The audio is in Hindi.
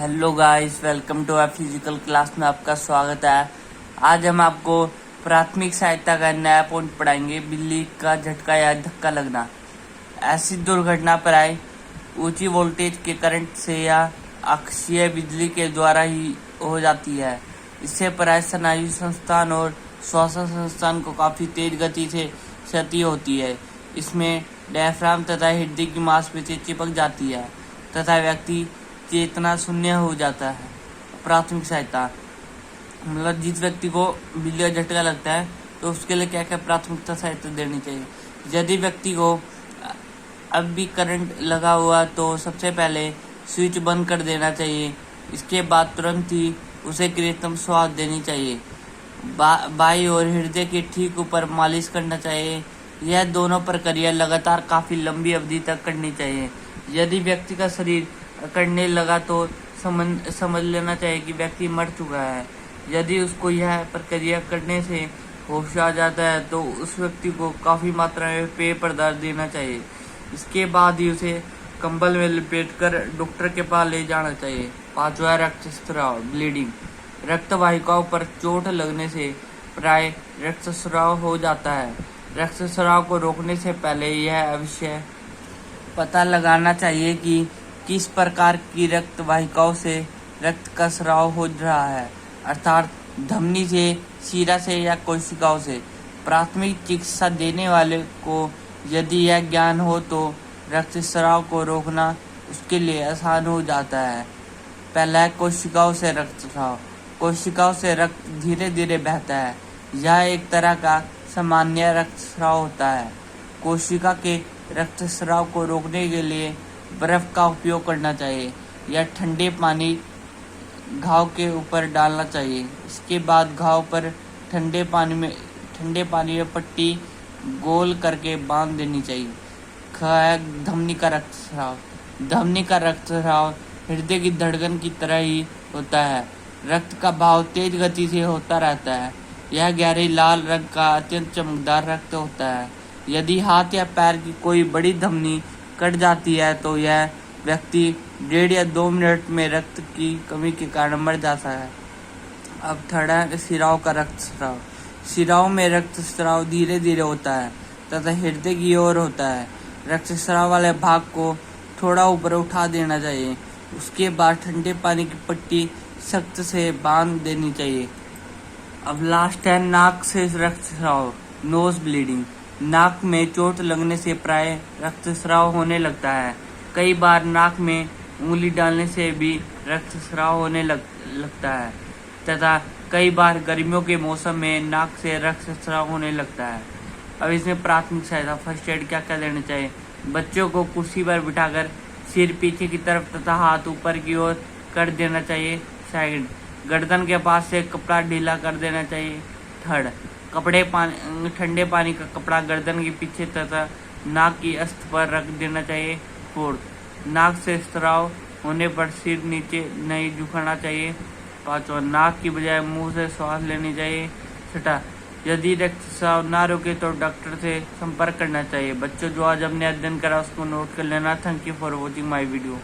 Hello guys, welcome to our physical class में आपका स्वागत है। आज हम आपको प्राथमिक सहायता का नया पॉइंट पढ़ाएंगे। बिल्ली का झटका या धक्का लगना ऐसी दुर्घटना पर आए ऊंची वोल्टेज के करंट से या अक्षीय बिजली के द्वारा ही हो जाती है। इससे प्राय स्नायु संस्थान और श्वसन संस्थान को काफी तेज गति से क्षति होती है। इसमें डायफ्राम तथा हृदय की मांसपेशी चिपक जाती है तथा व्यक्ति चेतना शून्य हो जाता है। प्राथमिक सहायता मतलब जिस व्यक्ति को बिल्ली का झटका लगता है तो उसके लिए क्या क्या प्राथमिकता सहायता देनी चाहिए। यदि व्यक्ति को अब भी करंट लगा हुआ तो सबसे पहले स्विच बंद कर देना चाहिए। इसके बाद तुरंत ही उसे कृत्रिम श्वास देनी चाहिए। बाई और हृदय के ठीक ऊपर मालिश करना चाहिए। यह दोनों प्रक्रिया लगातार काफी लंबी अवधि तक करनी चाहिए। यदि व्यक्ति का शरीर अकड़ने लगा तो समझ लेना चाहिए कि व्यक्ति मर चुका है। यदि उसको यह प्रक्रिया करने से होश आ जाता है तो उस व्यक्ति को काफी मात्रा में पेय पदार्थ देना चाहिए। इसके बाद ही उसे कंबल में लपेटकर डॉक्टर के पास ले जाना चाहिए। 5वां रक्तस्राव ब्लीडिंग। रक्त वाहिकाओं पर चोट लगने से प्राय रक्तस्राव हो जाता है। रक्तस्राव को रोकने से पहले यह अवश्य पता लगाना चाहिए कि किस प्रकार की रक्त वाहिकाओं से रक्त का स्राव हो रहा है, अर्थात धमनी से, शिरा से या कोशिकाओं से। प्राथमिक चिकित्सा देने वाले को यदि यह ज्ञान हो तो रक्तस्राव को रोकना उसके लिए आसान हो जाता है। पहला है कोशिकाओं से रक्तस्राव। कोशिकाओं से रक्त धीरे धीरे बहता है। यह एक तरह का सामान्य रक्तस्राव होता है। कोशिका के रक्तस्राव को रोकने के लिए बर्फ का उपयोग करना चाहिए या ठंडे पानी घाव के ऊपर डालना चाहिए। इसके बाद घाव पर ठंडे पानी में पट्टी गोल करके बांध देनी चाहिए। धमनी का रक्तस्राव। धमनी का रक्तस्राव हृदय की धड़कन की तरह ही होता है। रक्त का बहाव तेज गति से होता रहता है। यह गहरे लाल रंग का अत्यंत चमकदार रक्त होता है। यदि हाथ या पैर की कोई बड़ी धमनी कट जाती है तो यह व्यक्ति 1.5 या 2 मिनट में रक्त की कमी के कारण मर जाता है। अब थर्ड है शिराओं का रक्तस्राव। शिराओं में रक्तस्राव धीरे धीरे होता है तथा हृदय की ओर होता है। रक्तस्राव वाले भाग को थोड़ा ऊपर उठा देना चाहिए। उसके बाद ठंडे पानी की पट्टी सख्त से बांध देनी चाहिए। अब लास्ट है नाक से रक्तस्राव, नोज ब्लीडिंग। नाक में चोट लगने से प्राय रक्तस्राव होने लगता है। कई बार नाक में उंगली डालने से भी रक्तस्राव होने लगता है तथा कई बार गर्मियों के मौसम में नाक से रक्तस्राव होने लगता है। अब इसमें प्राथमिक सहायता फर्स्ट एड क्या क्या लेना चाहिए। बच्चों को कुर्सी पर बिठाकर सिर पीछे की तरफ तथा हाथ ऊपर की ओर कर देना चाहिए। सेकंड, गर्दन के पास से कपड़ा ढीला कर देना चाहिए। थर्ड, ठंडे पानी का कपड़ा गर्दन के पीछे तथा नाक की अस्थ पर रख देना चाहिए। फोर्थ, नाक से स्राव होने पर सिर नीचे नहीं झुकाना चाहिए। 5वां, नाक की बजाय मुंह से श्वास लेनी चाहिए। 6वां, यदि रक्तस्राव ना रुके तो डॉक्टर से संपर्क करना चाहिए। बच्चों, जो आज हमने अध्ययन करा उसको नोट कर लेना। Thank you for watching my video.